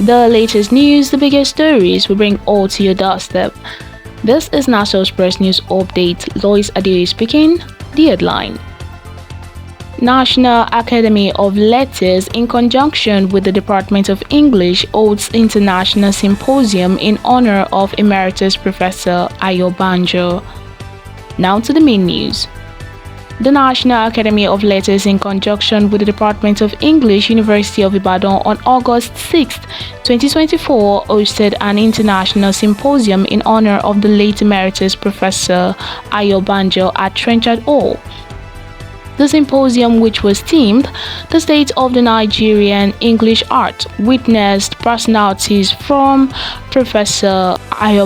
The latest news, the biggest stories we bring all to your doorstep. This is NASELS Press News Update. Lois Adeoye speaking. The headline: National Academy of Letters, in conjunction with the Department of English, holds International Symposium in honor of Emeritus Professor Banjo. Now to the main news. The National Academy of Letters, in conjunction with the Department of English, University of Ibadan, on August 6, 2024, hosted an international symposium in honor of the late Emeritus Professor Banjo at Trenchard Hall. The symposium, which was themed "The State of the Nigerian English Art," witnessed personalities from Professor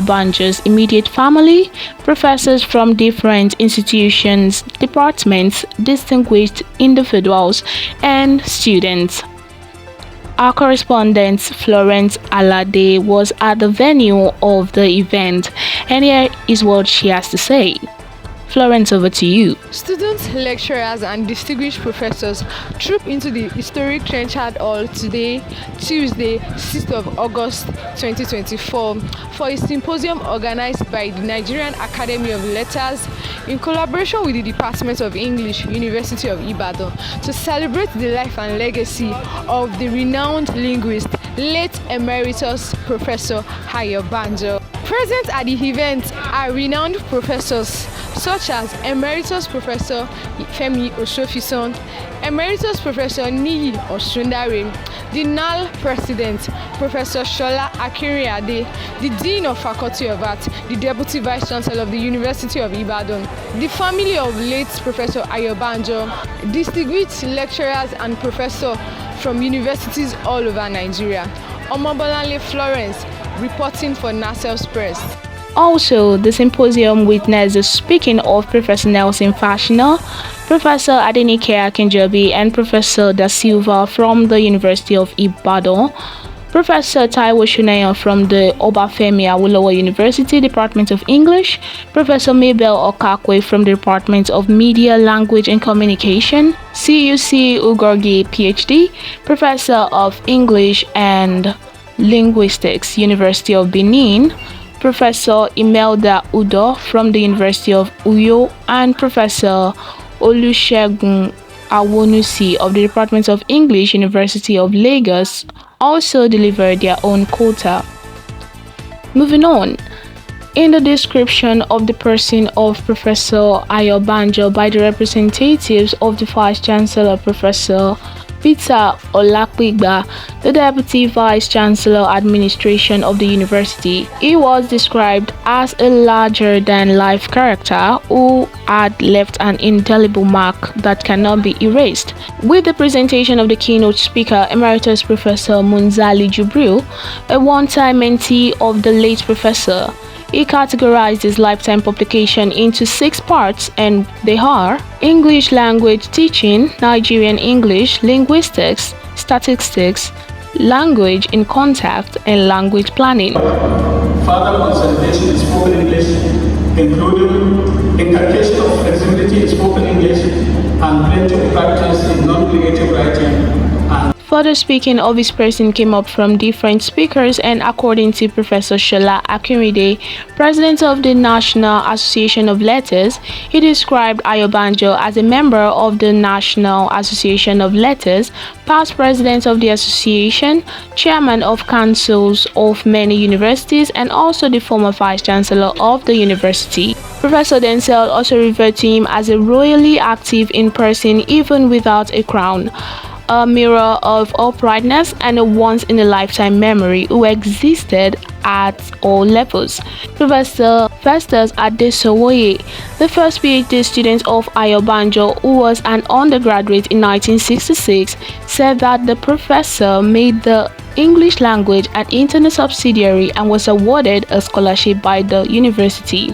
Banjo's immediate family, professors from different institutions, departments, distinguished individuals, and students. Our correspondent Florence Alade was at the venue of the event, and here is what she has to say. Florence, over to you. Students, lecturers, and distinguished professors trooped into the historic Trenchard Hall today, Tuesday, 6th of August 2024, for a symposium organized by the Nigerian Academy of Letters in collaboration with the Department of English, University of Ibadan, to celebrate the life and legacy of the renowned linguist, late Emeritus Professor Banjo. Present at the event are renowned professors such as Emeritus Professor Femi Osofison, Emeritus Professor Niyi Osundare, the NAL President Professor Shola Akinriyade, the Dean of Faculty of Art, the Deputy Vice Chancellor of the University of Ibadan, the family of late Professor Banjo, distinguished lecturers and professors from universities all over Nigeria. Omobolanle Florence, reporting for NASELS Press. Also, the symposium witnessed the speaking of Professor Nelson Fashina, Professor Adenike Akinjobi, and Professor Da Silva from the University of Ibadan, Professor Taiwo Shunayan from the Obafemi Awolowo University Department of English, Professor Mabel Okakwe from the Department of Media, Language and Communication, CUC Ugorgi, PhD, Professor of English and Linguistics, University of Benin, Professor Imelda Udo from the University of Uyo, and Professor Olusegun Awonusi of the Department of English, University of Lagos, also delivered their own quota. Moving on. In the description of the person of Professor Banjo by the representatives of the Vice Chancellor, Professor Peter Olapigba, the Deputy Vice Chancellor Administration of the university, he was described as a larger-than-life character who had left an indelible mark that cannot be erased. With the presentation of the keynote speaker, Emeritus Professor Munzali Jubril, a one-time mentee of the late professor, he categorized his lifetime publication into 6 parts, and they are: English language teaching, Nigerian English, linguistics, statistics, language in contact, and language planning. Further consolidation in spoken English, including inculcation of flexibility in spoken English and plenty of practice in non-creative writing. Further speaking of his person came up from different speakers, and according to Professor Shola Akinriyade, President of the National Association of Letters, he described Banjo as a member of the National Association of Letters, past president of the association, chairman of councils of many universities, and also the former vice chancellor of the university. Professor Denzel also referred to him as a royally active in person even without a crown, a mirror of uprightness and a once-in-a-lifetime memory who existed at all levels. Professor Festus Adesowoye, the first PhD student of Banjo, who was an undergraduate in 1966, said that the professor made the English language an internal subsidiary and was awarded a scholarship by the university.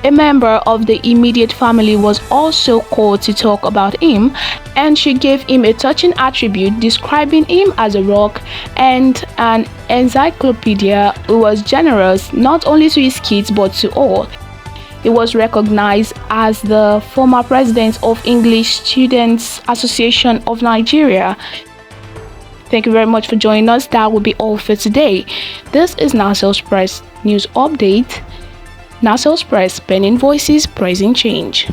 A member of the immediate family was also called to talk about him, and she gave him a touching attribute, describing him as a rock and an encyclopedia who was generous not only to his kids but to all. He was recognized as the former president of English Students Association of Nigeria. Thank you very much for joining us. That will be all for today. This is NASELS Press News Update. NASELS Press, penning voices, praising change.